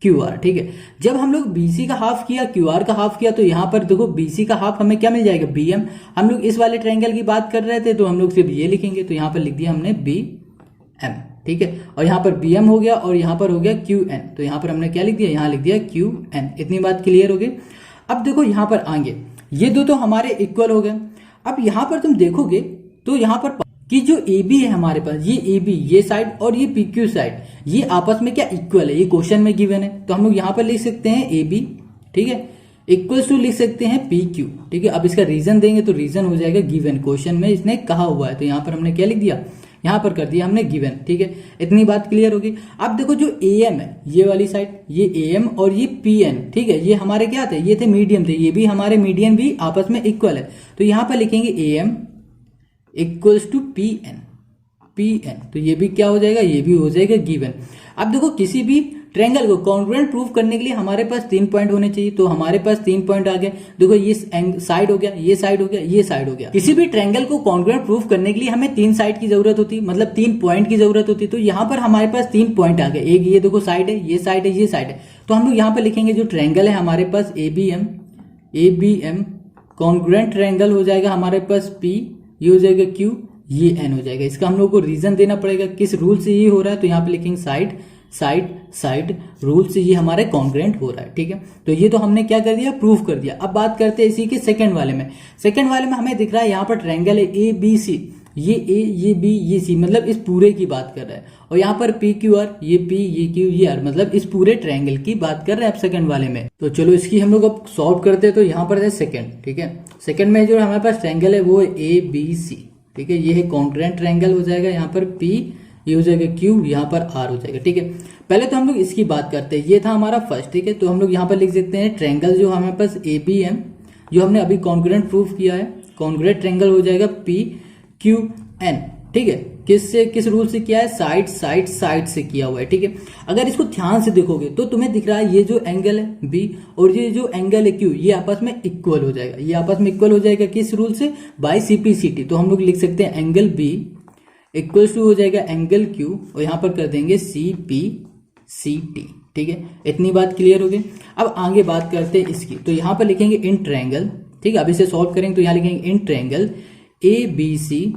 Speaker 1: क्यू आर, ठीक है। जब हम लोग बीसी का हाफ किया, क्यू आर का हाफ किया, तो यहां पर देखो बीसी का हाफ हमें क्या मिल जाएगा, बी एम। हम लोग इस वाले ट्रायंगल की बात कर रहे थे तो हम लोग सिर्फ ये लिखेंगे। तो यहां पर लिख दिया हमने बी एम, ठीक है, और यहां पर बी एम हो गया और यहां पर हो गया क्यू एन। तो यहां पर हमने क्या लिख दिया, यहां लिख दिया क्यू एन। इतनी बात क्लियर हो गई। अब देखो यहां पर आगे ये दो तो हमारे इक्वल हो गए। अब यहां पर तुम देखोगे तो यहां पर कि जो ए बी है हमारे पास, ये ए बी ये साइड और ये पी क्यू साइड, ये आपस में क्या इक्वल है, ये क्वेश्चन में गिवन है। तो हम लोग यहां पर लिख सकते हैं ए बी, ठीक है, इक्वल्स टू लिख सकते हैं पी क्यू, ठीक है। अब इसका रीजन देंगे तो रीजन हो जाएगा गिवन, क्वेश्चन में इसने कहा हुआ है। तो यहां पर हमने क्या लिख दिया, यहां पर कर दिया हमने गिवन, ठीक है। इतनी बात क्लियर होगी। अब देखो जो ए एम है, ये वाली साइड, ये ए एम और ये पी एन, ठीक है, ये हमारे क्या थे, ये थे मीडियम थे, ये भी हमारे मीडियम भी आपस में इक्वल है। तो यहां पर लिखेंगे A M equals to P N, P N. तो ये भी क्या हो जाएगा, ये भी हो जाएगा गिवन। अब देखो किसी भी ट्रायंगल को कॉन्ग्रुएंट प्रूफ करने के लिए हमारे पास 3 पॉइंट होने चाहिए। तो हमारे पास 3 पॉइंट आ गए। देखो ये साइड हो गया, ये साइड हो गया, ये साइड हो गया। किसी भी ट्रायंगल को कॉन्ग्रुएंट प्रूफ करने के लिए हमें 3 साइड की जरूरत होती, मतलब 3 पॉइंट की जरूरत होती। तो यहाँ पर हमारे पास 3 पॉइंट आ गए। एक ये देखो साइड है, ये साइड है, ये साइड है। तो हम लोग यहाँ पर लिखेंगे जो ट्रायंगल है हमारे पास A B M congruent triangle हो जाएगा हमारे पास पी, ये हो जाएगा क्यू, ये एन हो जाएगा। इसका हम लोग को रीजन देना पड़ेगा किस रूल से ये हो रहा है। तो यहाँ पे लिखेंगे साइड साइड साइड रूल से ये हमारे कॉन्ग्रुएंट हो रहा है, ठीक है। तो ये तो हमने क्या कर दिया, प्रूफ कर दिया। अब बात करते हैं इसी के सेकंड वाले में। सेकंड वाले में हमें दिख रहा है यहाँ पर ट्रायंगल है ए बी सी, ये ए, ये बी, ये सी, मतलब इस पूरे की बात कर रहा है। और यहाँ पर पी क्यू आर, ये पी, ये क्यू, ये आर, मतलब इस पूरे ट्रायंगल की बात कर रहे हैं अब सेकंड वाले में। तो चलो इसकी हम लोग अब सॉल्व करते हैं। तो यहाँ पर है सेकंड, ठीक है। सेकंड में जो हमारे पास ट्रायंगल है वो है ए बी सी, ठीक है, ये है कॉन्ग्रुएंट ट्रायंगल हो जाएगा यहाँ पर P, ये हो जाएगा Q, यहाँ पर R हो जाएगा। ठीक है, पहले तो हम लोग इसकी बात करते हैं, ये था हमारा फर्स्ट। ठीक है, तो हम लोग यहाँ पर लिख सकते हैं ट्रायंगल जो हमारे पास ABM, जो हमने अभी कॉन्ग्रुएंट प्रूफ किया है, कॉन्ग्रुएंट ट्रायंगल हो जाएगा PQN। ठीक है, किस रूल से किया है, साइड से किया हुआ है। ठीक है, अगर इसको ध्यान से देखोगे तो तुम्हें दिख रहा है ये जो एंगल है B और ये जो एंगल है Q, ये आपस में इक्वल हो जाएगा। ये आपस में इक्वल हो जाएगा किस रूल से, बाय CPCT। तो हम लोग लिख सकते हैं एंगल B इक्वल्स टू हो जाएगा एंगल Q, और यहां पर कर देंगे CPCT। ठीक है, इतनी बात क्लियर हो गई। अब आगे बात करते हैं इसकी, तो यहां पर लिखेंगे इन ट्रायंगल। ठीक है, अब इसे सॉल्व करेंगे तो यहां लिखेंगे इन ट्रायंगल ABC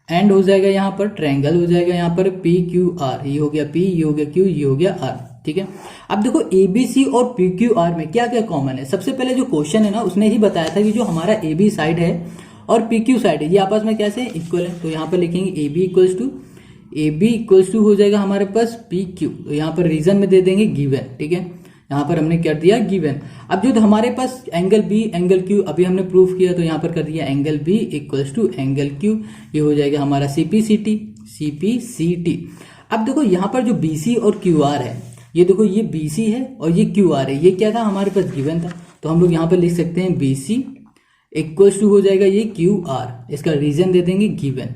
Speaker 1: एंड हो जाएगा यहाँ पर ट्रायंगल हो जाएगा यहाँ पर PQR। ये हो गया P, ये हो गया Q, ये हो गया R। ठीक है, अब देखो ABC और PQR में क्या क्या कॉमन है। सबसे पहले जो क्वेश्चन है ना, उसने ही बताया था कि जो हमारा AB साइड है और PQ साइड है, ये आपस में कैसे इक्वल है। तो यहाँ पर लिखेंगे AB इक्वल्स टू हो जाएगा हमारे पास PQ। तो यहाँ पर रीजन में दे देंगे गिवन। ठीक है, यहाँ पर हमने कर दिया गिवन। अब जो हमारे पास एंगल B एंगल Q अभी हमने प्रूफ किया, तो यहाँ पर कर दिया angle B equals to angle Q, ये हो जाएगा हमारा CPCT। अब देखो यहाँ पर जो BC और QR है, ये देखो ये BC है और ये QR है, ये क्या था हमारे पास गिवन था। तो हम लोग यहाँ पर लिख सकते हैं BC इक्वल्स टू हो जाएगा ये QR, इसका रीजन दे देंगे गिवन।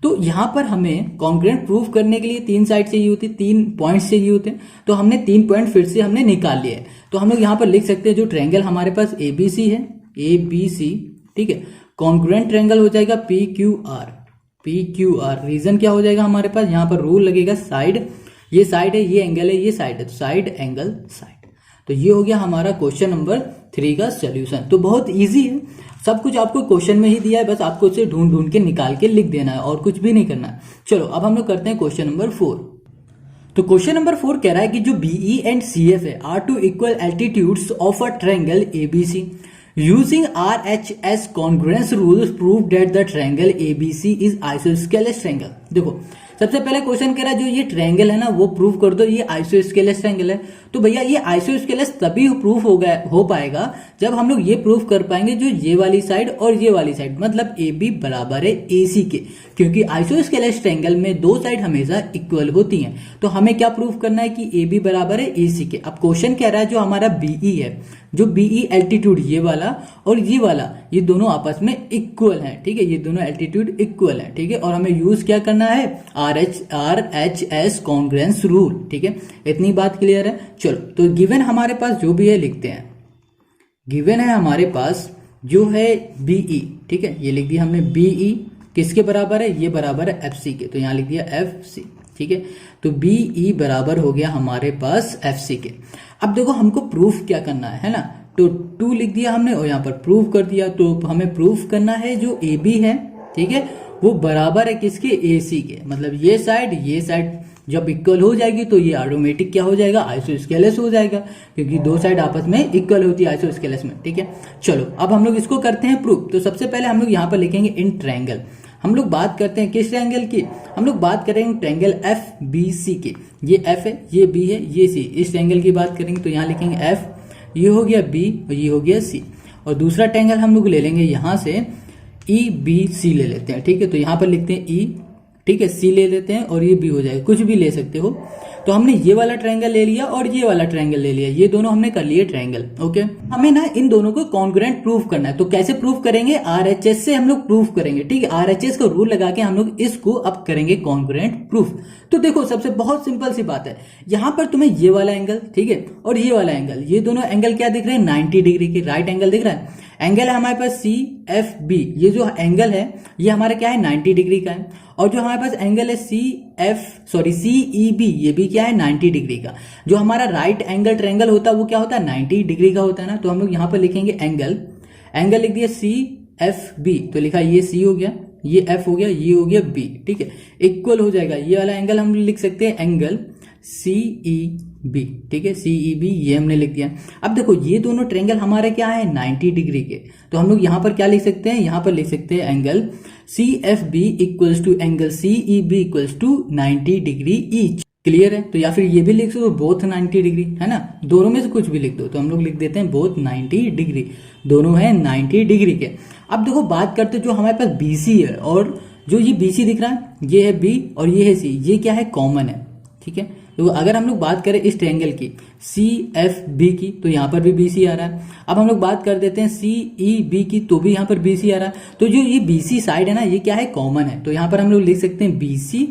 Speaker 1: तो यहाँ पर हमें कॉन्ग्रुएंट प्रूफ करने के लिए 3 साइड चाहिए होती, 3 पॉइंट्स चाहिए होते हैं। तो हमने 3 पॉइंट फिर से हमने निकाल लिए। तो हम लोग यहाँ पर लिख सकते हैं जो ट्रायंगल हमारे पास ABC है, ABC, ठीक है, कॉन्ग्रुएंट ट्रायंगल हो जाएगा PQR। रीजन क्या हो जाएगा हमारे पास, यहाँ पर रूल लगेगा साइड, ये साइड है, ये एंगल है, ये साइड है, तो साइड एंगल साइड। तो ये हो गया हमारा क्वेश्चन नंबर 3 का सोल्यूशन। तो बहुत ईजी है, सब कुछ आपको क्वेश्चन में ही दिया है, बस आपको उसे ढूंढ के निकाल के लिख देना है और कुछ भी नहीं करना है। चलो अब हम लोग करते हैं क्वेश्चन नंबर 4। तो क्वेश्चन नंबर 4 कह रहा है कि जो BE एंड CF है are two equal altitudes of a triangle ABC using RHS congruence rules prove that the triangle ABC is isosceles triangle. देखो सबसे पहले क्वेश्चन कह रहा है जो ये ट्रायंगल है ना वो प्रूव कर दो ये आइसोस्केलेस ट्रायंगल है। तो भैया ये आइसोस्केलेस तभी प्रूफ हो पाएगा जब हम लोग ये प्रूफ कर पाएंगे जो ये वाली साइड और ये वाली साइड मतलब AB बराबर है AC के, क्योंकि आइसोस्केलेस ट्रायंगल में 2 साइड हमेशा इक्वल होती हैं। तो हमें क्या प्रूफ करना है कि AB बराबर है AC के। अब क्वेश्चन कह रहा है जो हमारा BE है, जो BE एल्टीट्यूड ये वाला और ये वाला, ये दोनों आपस में इक्वल हैं। ठीक है, ये दोनों एल्टीट्यूड इक्वल हैं। ठीक है, और हमें यूज क्या करना है, RHS कॉन्ग्रुएंस रूल। ठीक है, इतनी बात क्लियर है। चलो तो गिवन हमारे पास जो भी है लिखते हैं। गिवन है हमारे पास जो है BE, ठीक है, ये लिख दिया हमने BE किसके बराबर है, ये बराबर है FC के, तो यहां लिख दिया FC। ठीक है, तो BE बराबर हो गया हमारे पास FC के। अब देखो हमको प्रूफ क्या करना है ना, तो 2 लिख दिया हमने और यहाँ पर प्रूफ कर दिया। तो हमें प्रूफ करना है जो AB है, ठीक है, वो बराबर है किसके, AC के। मतलब ये साइड जब इक्वल हो जाएगी तो ये ऑटोमेटिक क्या हो जाएगा, आइसोस्केलेस हो जाएगा, क्योंकि 2 साइड आपस में इक्वल होती है आइसोस्केलेस में। ठीक है, चलो अब हम लोग इसको करते हैं प्रूफ। तो सबसे पहले हम लोग यहाँ पर लिखेंगे इन ट्रायंगल। हम लोग बात करते हैं किस ट्रायंगल की, हम लोग बात करेंगे ट्रायंगल FBC के। ये F है, ये B है, ये C, इस ट्रायंगल की बात करेंगे। तो यहाँ लिखेंगे F, ये हो गया B और ये हो गया C। और दूसरा ट्रायंगल हम लोग ले लेंगे यहाँ से EBC ले लेते हैं। ठीक है, तो यहाँ पर लिखते हैं E, ठीक है, C ले लेते हैं और ये B हो जाएगा, कुछ भी ले सकते हो। तो हमने ये वाला ट्रायंगल ले लिया और ये वाला ट्रायंगल ले लिया, ये दोनों हमने कर लिए ट्रायंगल। ओके, हमें ना इन दोनों को कॉन्ग्रुएंट प्रूफ करना है। तो कैसे प्रूफ करेंगे, RHS से हम लोग प्रूफ करेंगे। ठीक है, RHS का रूल लगा के हम लोग इसको अब करेंगे कॉन्ग्रुएंट प्रूफ। तो देखो सबसे बहुत सिंपल सी बात है, यहां पर तुम्हें ये वाला एंगल, ठीक है, और ये वाला एंगल, ये दोनों एंगल क्या दिख रहे हैं, 90 डिग्री के राइट एंगल दिख रहा है। एंगल है हमारे पास CFB, ये जो एंगल है ये हमारा क्या है, 90 डिग्री का है। और जो हमारे पास एंगल है CEB, ये भी क्या है, 90 डिग्री का। जो हमारा राइट एंगल ट्रायंगल होता है वो क्या होता है, 90 डिग्री का होता है ना। तो हम लोग यहाँ पर लिखेंगे एंगल लिख दिया CFB, तो लिखा ये C हो गया, ये F हो गया, ये हो गया B। ठीक है, इक्वल हो जाएगा। ये वाला एंगल हम लिख सकते हैं एंगल CEB। ठीक है, CEB ये हमने लिख दिया। अब देखो ये दोनों ट्रायंगल हमारे क्या है, 90 डिग्री के। तो हम लोग यहाँ पर क्या लिख सकते हैं, यहाँ पर लिख सकते हैं angle CFB equals to angle CEB equals to 90 degree each. Clear है, तो या फिर ये भी लिख दो बोथ 90 डिग्री, है ना, दोनों में से कुछ भी लिख दो। तो हम लोग लिख देते हैं बोथ 90 डिग्री, दोनों है 90 डिग्री के। अब देखो बात करते जो हमारे पास BC है और जो ये BC दिख रहा है ये है B और ये है C, ये क्या है कॉमन है, ठीक है। तो अगर हम लोग बात करें इस ट्रायंगल की CFB की तो यहाँ पर भी BC आ रहा है। अब हम लोग बात कर देते हैं CEB की तो भी यहाँ पर BC आ रहा है। तो जो ये BC साइड है ना ये क्या है कॉमन है, तो यहाँ पर हम लोग लिख सकते हैं BC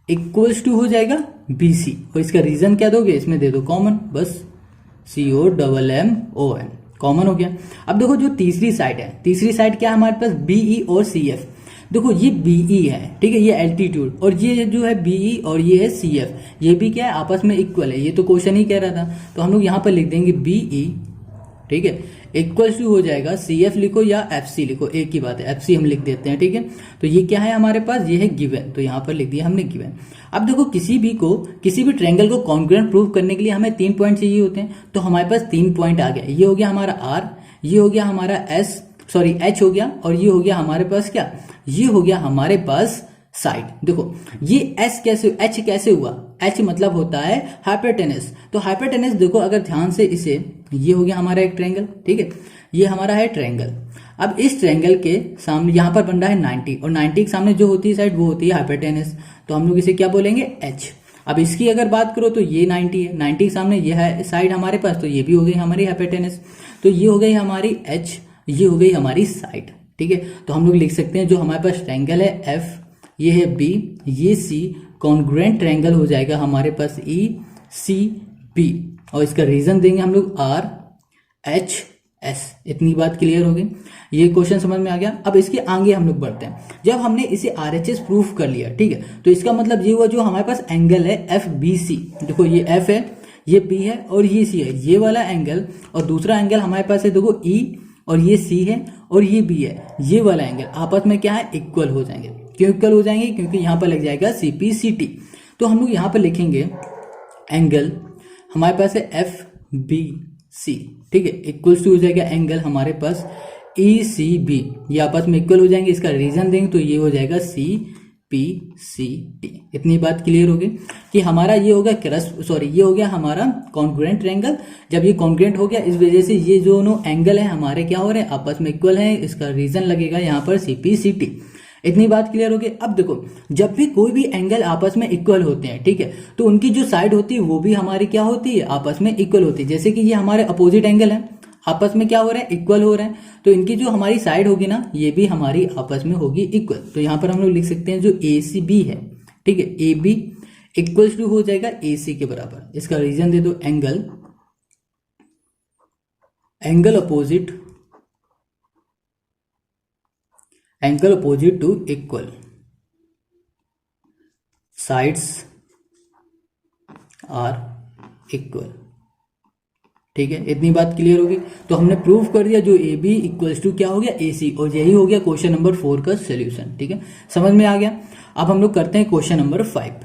Speaker 1: इक्वल्स टू हो जाएगा BC, और इसका रीजन क्या दोगे, इसमें दे दो कॉमन, बस COMMON कॉमन हो गया। अब देखो जो तीसरी साइड है, तीसरी साइड क्या है हमारे पास BE और CF। देखो ये BE है, ठीक है, ये एल्टीट्यूड, और ये जो है BE और ये है CF, ये भी क्या है आपस में इक्वल है, ये तो क्वेश्चन ही कह रहा था। तो हम लोग यहाँ पर लिख देंगे BE, ठीक है, इक्वल्स टू हो जाएगा CF लिखो या FC लिखो, एक ही बात है, FC हम लिख देते हैं, ठीक है। तो ये क्या है हमारे पास, ये है गिवन, तो यहाँ पर लिख दिया हमने गिवन। अब देखो किसी भी ट्रायंगल को कॉन्ग्रुएंट प्रूव करने के लिए हमें 3 पॉइंट चाहिए होते हैं, तो हमारे पास 3 पॉइंट आ गया। ये हो गया हमारा R, ये हो गया हमारा H हो गया, और ये हो गया हमारे पास क्या, ये हो गया हमारे पास साइड। देखो ये H कैसे हुआ, H मतलब होता है हाइपोटेनस। तो हाइपोटेनस देखो अगर ध्यान से इसे, ये हो गया हमारा एक ट्रायंगल, ठीक है, ये हमारा है ट्रायंगल। अब इस ट्रायंगल के सामने यहाँ पर बन रहा है 90, और 90 के सामने जो होती है साइड वो होती है हाइपोटेनस, तो हम लोग इसे क्या बोलेंगे H। अब इसकी अगर बात करो तो ये 90 है, 90 के सामने ये है साइड हमारे पास, तो ये भी हो गई हमारी हाइपोटेनस। तो ये हो गई हमारी H, ये हो गई हमारी साइड, ठीक है। तो हम लोग लिख सकते हैं जो हमारे पास ट्रायंगल है F, ये है B, ये C, कॉन्ग्रुएंट ट्रायंगल हो जाएगा हमारे पास ECB, और इसका रीजन देंगे हम लोग RHS। इतनी बात क्लियर हो गई, ये क्वेश्चन समझ में आ गया। अब इसके आगे हम लोग बढ़ते हैं। जब हमने इसे RHS प्रूफ कर लिया, ठीक है, तो इसका मतलब ये हुआ जो हमारे पास एंगल है FBC, देखो ये F है, ये B है और ये C है, ये वाला एंगल, और दूसरा एंगल हमारे पास है देखो E, और ये C है और ये B है, ये वाला एंगल आपस में क्या है इक्वल हो जाएंगे। क्यों इक्वल हो जाएंगे, क्योंकि यहाँ पर लग जाएगा CPCT। तो हम लोग यहाँ पर लिखेंगे एंगल हमारे पास है FBC, ठीक है, इक्वल्स टू हो जाएगा एंगल हमारे पास ECB, ये आपस में इक्वल हो जाएंगे। इसका रीजन देंगे तो ये हो जाएगा CPCT। इतनी बात क्लियर होगी कि हमारा ये हो गया ये हो गया हमारा कॉन्ग्रुएंट ट्रायंगल। जब ये कॉन्ग्रुएंट हो गया इस वजह से ये दोनों एंगल है हमारे क्या हो रहे हैं आपस में इक्वल है, इसका रीजन लगेगा यहाँ पर CPCT। इतनी बात क्लियर होगी। अब देखो जब भी कोई भी एंगल आपस में इक्वल होते हैं, ठीक है, तो उनकी जो साइड होती है वो भी हमारी क्या होती है आपस में इक्वल होती है। जैसे कि ये हमारे अपोजिट एंगल है, आपस में क्या हो रहे हैं इक्वल हो रहे हैं, तो इनकी जो हमारी साइड होगी ना ये भी हमारी आपस में होगी इक्वल। तो यहाँ पर हम लोग लिख सकते हैं जो ACB है, ठीक है, AB इक्वल्स टू हो जाएगा AC के बराबर। इसका रीजन दे दो angle opposite to equal, sides are equal, ठीक है। इतनी बात क्लियर होगी। तो हमने प्रूव कर दिया जो AB इक्वल्स टू क्या हो गया AC, और यही हो गया क्वेश्चन नंबर 4 का सोल्यूशन, ठीक है, समझ में आ गया। अब हम लोग करते हैं question number 5।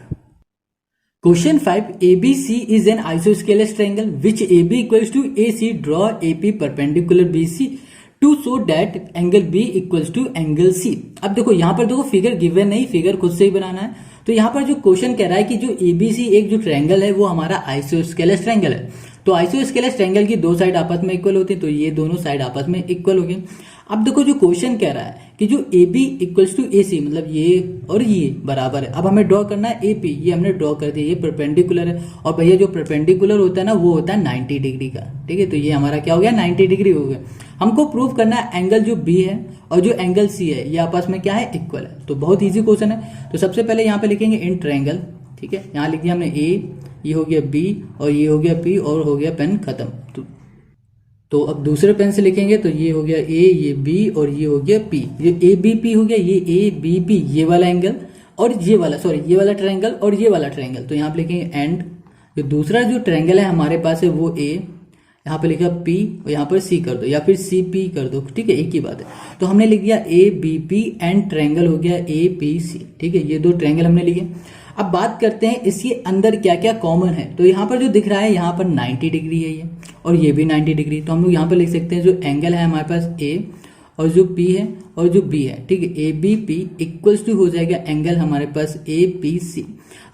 Speaker 1: Question 5, ABC is an isosceles triangle which AB equals to AC, draw AP perpendicular BC to show that angle B equals to angle C। अब देखो यहाँ पर देखो फिगर गिवन नहीं, फिगर खुद से ही बनाना है। तो यहाँ पर जो क्वेश्चन कह रहा है कि जो ABC एक जो ट्रायंगल है वो हमारा आइसोस्केलस ट्रायंगल है। तो आइसोस्केलस ट्रायंगल की दो साइड आपस में इक्वल होती है, तो ये दोनों साइड आपस में इक्वल हो गई। अब देखो जो क्वेश्चन कह रहा है कि जो AB इक्वल्स टू AC, मतलब ये और ये बराबर है। अब हमें ड्रॉ करना है AP, ये हमने ड्रॉ कर दिया, ये परपेंडिकुलर है, और भैया जो परपेंडिकुलर होता है ना वो होता है 90 डिग्री का, ठीक है। तो ये हमारा क्या हो गया 90 डिग्री हो गया। हमको प्रूव करना है एंगल जो B है और जो एंगल C है ये आपस में क्या है इक्वल है। तो बहुत ईजी क्वेश्चन है। तो सबसे पहले यहाँ पे लिखेंगे इन ट्रायंगल, ठीक है, यहाँ लिख दिया हमने A, ये हो गया B और ये हो गया P, और हो गया पेन खत्म। तो अब दूसरे पेन से लिखेंगे तो ये हो गया A, ये B और ये हो गया P, ये ABP हो गया, ये ABP ये वाला एंगल और ये वाला ये वाला ट्रायंगल और ये वाला ट्रायंगल। तो यहाँ पे लिखेंगे एंड जो दूसरा जो ट्रायंगल है हमारे पास है वो A, यहाँ पे लिखा P और यहाँ पर C कर दो या फिर CP कर दो, ठीक है, एक ही बात है। तो हमने लिख दिया ABP एंड ट्रायंगल हो गया APC, ठीक है, ये दो ट्रायंगल हमने लिखे। अब बात करते हैं इसके अंदर क्या क्या कॉमन है। तो यहाँ पर जो दिख रहा है यहाँ पर 90 डिग्री है ये, और ये भी 90 डिग्री। तो हम लोग यहाँ पर लिख सकते हैं जो एंगल है हमारे पास A और जो P है और जो B है, ठीक है, ABP इक्वल्स टू हो जाएगा एंगल हमारे पास APC।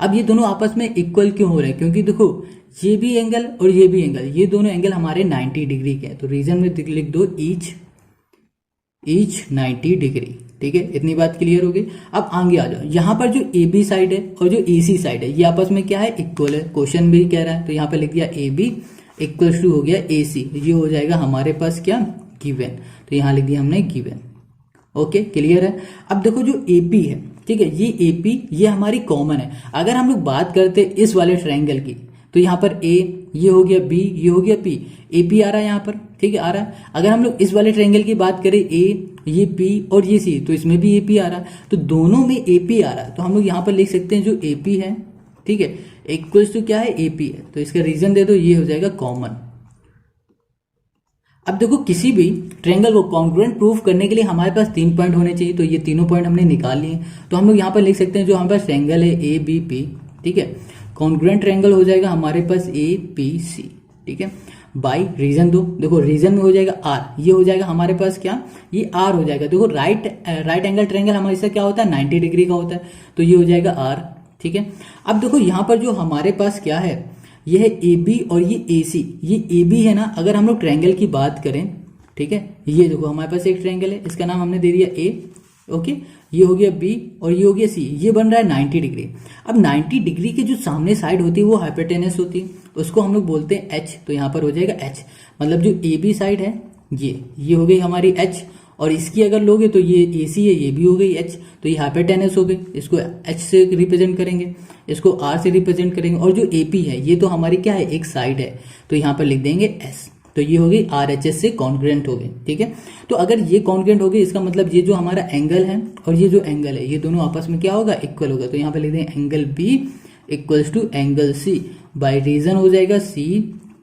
Speaker 1: अब ये दोनों आपस में इक्वल क्यों हो रहे हैं, क्योंकि देखो ये भी एंगल और ये भी एंगल, ये दोनों एंगल हमारे 90 डिग्री के हैं। तो रीजन में लिख दो ईच 90 डिग्री, ठीक है, इतनी बात क्लियर हो गई। अब आगे आ जाओ, यहाँ पर जो ए बी साइड है और जो ए सी साइड है ये आपस में क्या है, इक्वल है। क्वेश्चन भी कह रहा है, तो यहाँ पे लिख दिया ए बी इक्वल टू हो गया ए सी, ये हो जाएगा हमारे पास क्या, गिवन। तो यहाँ लिख दिया हमने गिवन। ओके, क्लियर है। अब देखो जो ए पी है, ठीक है, ये ए पी ये हमारी कॉमन है। अगर हम लोग बात करते इस वाले ट्रायंगल की, तो यहाँ पर ए ये हो गया बी, ये हो गया पी, ए पी आ रहा है यहाँ पर, ठीक है, आ रहा है। अगर हम लोग इस वाले ट्रायंगल की बात करें, ए ये पी और ये सी, तो इसमें भी ए पी आ रहा है, तो दोनों में ए पी आ रहा है। तो हम लोग यहाँ पर लिख सकते हैं जो ए पी है, ठीक है, इक्वल्स टू क्या है, ए पी है। तो इसका रीजन दे दो, ये हो जाएगा कॉमन। अब देखो किसी भी ट्रायंगल को कॉन्ग्रुएंट प्रूफ करने के लिए हमारे पास 3 पॉइंट होने चाहिए, तो ये तीनों पॉइंट हमने निकाल लिए। तो हम लोग यहाँ पर लिख सकते हैं जो हमारे पास ट्रायंगल है ए बी पी, ठीक है, कॉन्ग्रुएंट ट्रायंगल हो जाएगा हमारे पास ए पी सी, ठीक है, बाई रीजन दो। देखो रीजन में हो जाएगा आर, ये हो जाएगा हमारे पास क्या, ये आर हो जाएगा। देखो राइट एंगल ट्रायंगल हमारे साथ क्या होता है, 90 डिग्री का होता है, तो ये हो जाएगा आर, ठीक है। अब देखो यहाँ पर जो हमारे पास क्या है, ये है ए बी और ये ए सी, ये ए बी है ना। अगर हम लोग ट्रायंगल की बात करें, ठीक है, ये देखो हमारे पास एक ट्रायंगल है, इसका नाम हमने दे दिया ए, ओके, ये हो गया बी और ये हो गया सी, ये बन रहा है 90 डिग्री। अब 90 डिग्री के जो सामने साइड होती है वो हाइपोटेनस होती है, उसको हम लोग बोलते हैं एच। तो यहाँ पर हो जाएगा एच, मतलब जो ए बी साइड है ये हो गई हमारी एच, और इसकी अगर लोगे तो ये ए सी है, ये भी हो गई एच, तो ये हाइपोटेनस हो गई। इसको एच से रिप्रेजेंट करेंगे, इसको आर से रिप्रेजेंट करेंगे, और जो ए पी है ये तो हमारी क्या है, एक साइड है, तो यहाँ पर लिख देंगे एस। तो ये हो गई आर एच एस से कॉन्ग्रुएंट हो गई, ठीक है। तो अगर ये कॉन्ग्रुएंट हो गई, इसका मतलब ये जो हमारा एंगल है और ये जो एंगल है ये दोनों आपस में क्या होगा, इक्वल होगा। तो यहाँ पे लिख देंगे angle B equals to angle C, by reason हो जाएगा सी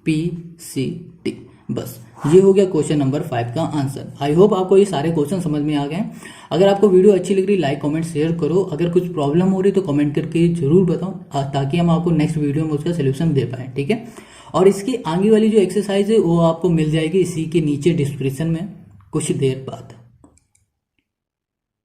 Speaker 1: पी सी टी। बस ये हो गया क्वेश्चन नंबर 5 का आंसर। आई होप आपको ये सारे क्वेश्चन समझ में आ गए। अगर आपको वीडियो अच्छी लग रही, लाइक कमेंट शेयर करो। अगर कुछ प्रॉब्लम हो रही तो कमेंट करके जरूर बताओ, ताकि हम आपको नेक्स्ट वीडियो में उसका सोल्यूशन दे पाए, ठीक है। और इसकी आगे वाली जो एक्सरसाइज है वो आपको मिल जाएगी इसी के नीचे डिस्क्रिप्शन में कुछ देर बाद।